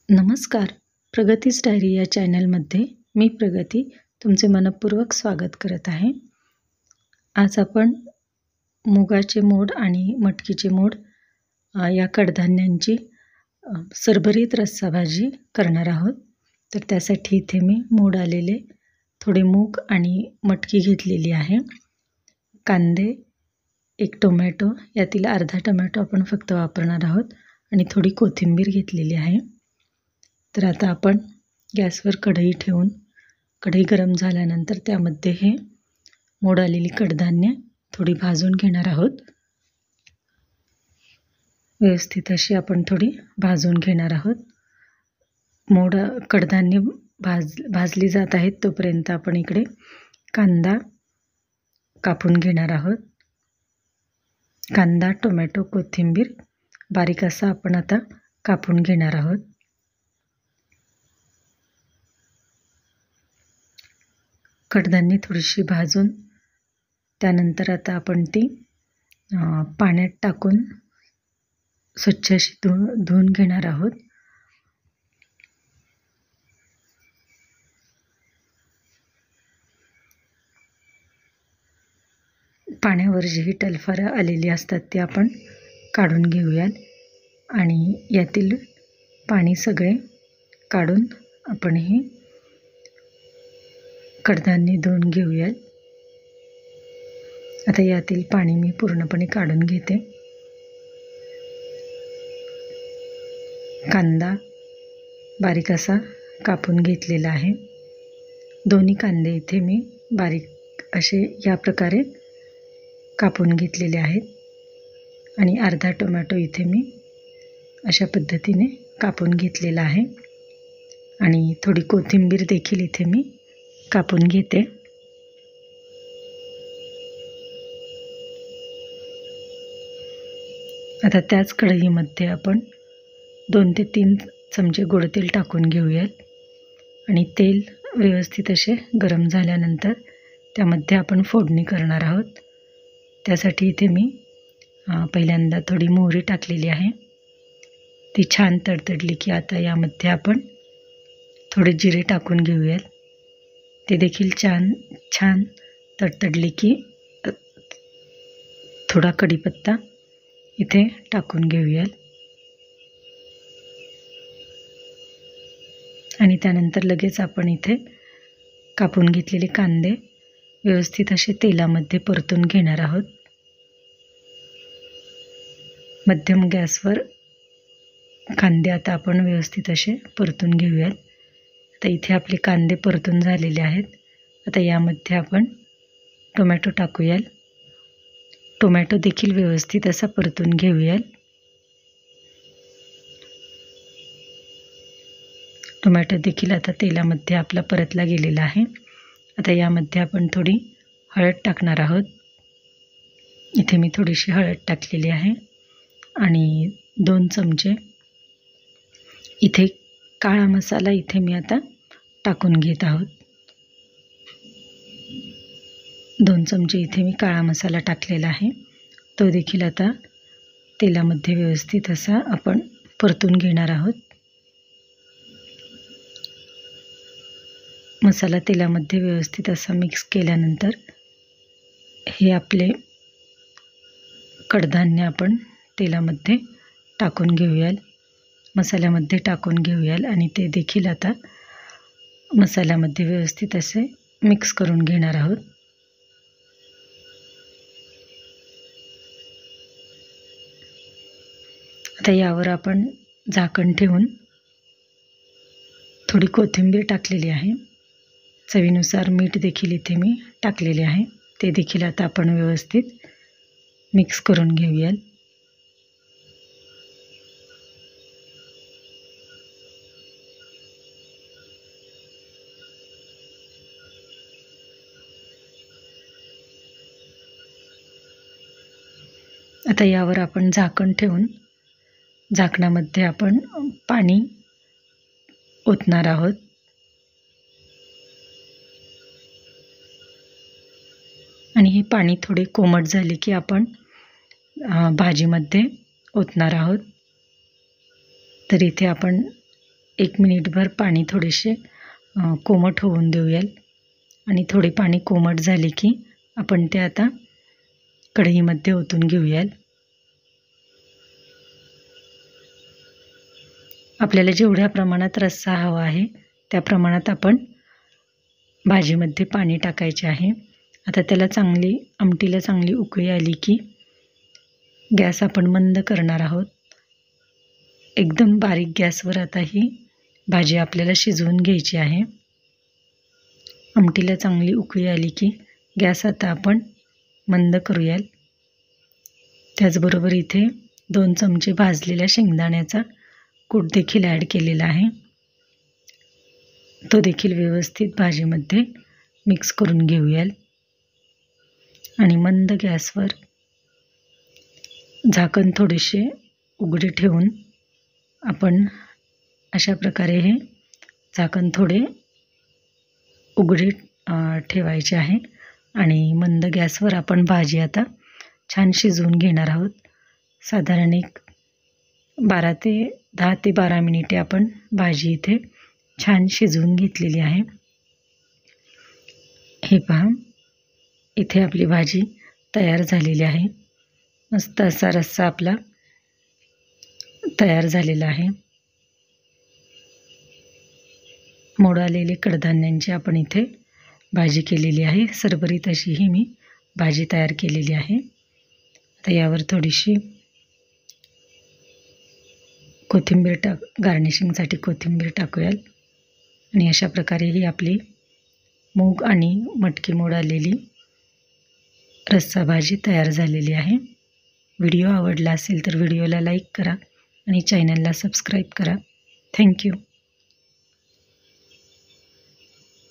नमस्कार. प्रगतीच डायरी या चॅनलमध्ये मी प्रगती तुमचे मनःपूर्वक स्वागत करत आहे. आज आपण मुगाचे मोड आणि मटकीचे मोड या कडधान्यांची सरभरीत रस्सा भाजी करणार आहोत. तर त्यासाठी इथे मी मोड आलेले थोडे मूग आणि मटकी घेतलेली आहे. कांदे, एक टोमॅटो, यातील अर्धा टोमॅटो आपण फक्त वापरणार आहोत आणि थोडी कोथिंबीर घेतलेली आहे. तर आता आपण गॅसवर कढई ठेवून कढई गरम झाल्यानंतर त्यामध्ये हे मोड आलेली कडधान्य थोडी भाजून घेणार आहोत. व्यवस्थित अशी आपण थोडी भाजून घेणार आहोत. कडधान्य भाजली जात आहेत तोपर्यंत आपण इकडे कांदा कापून घेणार आहोत. कांदा, टोमॅटो, कोथिंबीर बारीक असा आपण आता कापून घेणार आहोत. कडधान्य थोडीशी भाजून त्यानंतर आता आपण ती पाण्यात टाकून स्वच्छ अशी धुवून घेणार आहोत. पाण्यावर जी टलफार आलेली असतात ती आपण काढून घेऊयात आणि यातील पाणी सगळे काढून आपण हे कडधान्य धुवून घेऊयात. आता यातील पाणी मी पूर्णपणे काढून घेते. कांदा बारीक असा कापून घेतलेला आहे. दोन्ही कांदे इथे मी बारीक असे या प्रकारे कापून घेतलेले आहेत आणि अर्धा टोमॅटो इथे मी अशा पद्धतीने कापून घेतलेला आहे आणि थोडी कोथिंबीर देखील इथे मी कापून घेते. आता त्याच कढईमध्ये आपण 2 ते 3 चमचे गोड तेल टाकून घेऊयात आणि तेल व्यवस्थित असे गरम झाल्यानंतर त्यामध्ये आपण फोडणी करणार आहोत. त्यासाठी इथे मी पहिल्यांदा थोडी मोहरी टाकलेली आहे. ती छान तडतडली की आता यामध्ये आपण थोडे जिरे टाकून घेऊयात. ते देखील छान तडतडली की थोडा कढीपत्ता इथे टाकून घेऊयात आणि त्यानंतर लगेच आपण इथे कापून घेतलेले कांदे व्यवस्थित असे तेलामध्ये परतून घेणार आहोत. मध्यम गॅसवर कांदे आता आपण व्यवस्थित असे परतून घेऊयात. आता इथे आपले कांदे परतून झालेले आहेत. आता यामध्ये आपण टोमॅटो टाकूयात. टोमॅटो देखील व्यवस्थित असा परतून घेऊयात. टोमॅटो देखील आता तेलामध्ये आपला परतला गेलेला आहे. आता यामध्ये आपण थोडी हळद टाकणार आहोत. इथे मी थोडीशी हळद टाकलेली आहे आणि 2 चमचे इथे काळा मसाला इथे मी आता टाकून घेत आहोत. 2 चमचे इथे मी काळा मसाला टाकलेला आहे. तो देखील आता तेलामध्ये व्यवस्थित असा आपण परतून घेणार आहोत. मसाला तेलामध्ये व्यवस्थित असा मिक्स केल्यानंतर हे आपले कडधान्य आपण तेलामध्ये टाकून घेऊयात. मसाल्यामध्ये टाकून घेऊयाल आणि ते देखील आता मसाल्यामध्ये व्यवस्थित असे मिक्स करून घेणार आहोत. आता यावर आपण झाकण ठेवून थोडी कोथिंबीर टाकलेली आहे. चवीनुसार मीठ देखील इथे मी टाकलेले आहे. ते देखील आता आपण व्यवस्थित मिक्स करून घेऊयात. आता यावर आपण झाकण ठेवून झाकणामध्ये आपण पाणी ओतणार आहोत. आणि हे पाणी थोडे कोमट झाले की आपण भाजीमध्ये ओतणार आहोत. तर इथे आपण 1 मिनिटभर पाणी थोडेसे कोमट होऊन देऊयाल. आणि थोडे पाणी कोमट झाले की आपण ते आता कढईमध्ये ओतून घेऊयाल. आपल्याला जेवढ्या प्रमाणात रस्सा हवा आहे त्या प्रमाणात आपण भाजीमध्ये पाणी टाकायचे आहे. आता त्याला आमटीला चांगली उकळी आली की गॅस आपण मंद करणार आहोत. एकदम बारीक गॅसवर आता ही भाजी आपल्याला शिजवून घ्यायची आहे. आमटीला चांगली उकळी आली की गॅस आता आपण मंद करूयाल. त्याचबरोबर इथे 2 चमचे भाजलेल्या शेंगदाण्याचा कूट देखील ॲड केलेला आहे. तो देखील व्यवस्थित भाजीमध्ये मिक्स करून घेऊयाल. आणि मंद गॅसवर झाकण थोडेसे उघडे ठेवून आपण अशा प्रकारे हे झाकण थोडे उघडे ठेवायचे आहे. आणि मंद गॅसवर आपण भाजी आता छान शिजवून घेणार आहोत. साधारण 10 ते 12 मिनिटे आपण भाजी इथे छान शिजवून घेतलेली आहे. हे पहा, इथे आपली भाजी तयार झालेली आहे. मस्त असा रस्सा आपला तयार झालेला आहे. मोड आलेले कडधान्यांची आपण इथे भाजी केलेली आहे. सरभरीत अशी ही मी भाजी तयार केलेली आहे. आता यावर थोडीशी कोथिंबीर गार्निशिंगसाठी कोथिंबीर टाकूयाल. आणि अशा प्रकारे ही आपली मूग आणि मटकी मोड आलेली रस्सा भाजी तयार झालेली आहे. व्हिडिओ आवडला असेल तर व्हिडिओला लाईक करा आणि चॅनलला सबस्क्राईब करा. थँक्यू.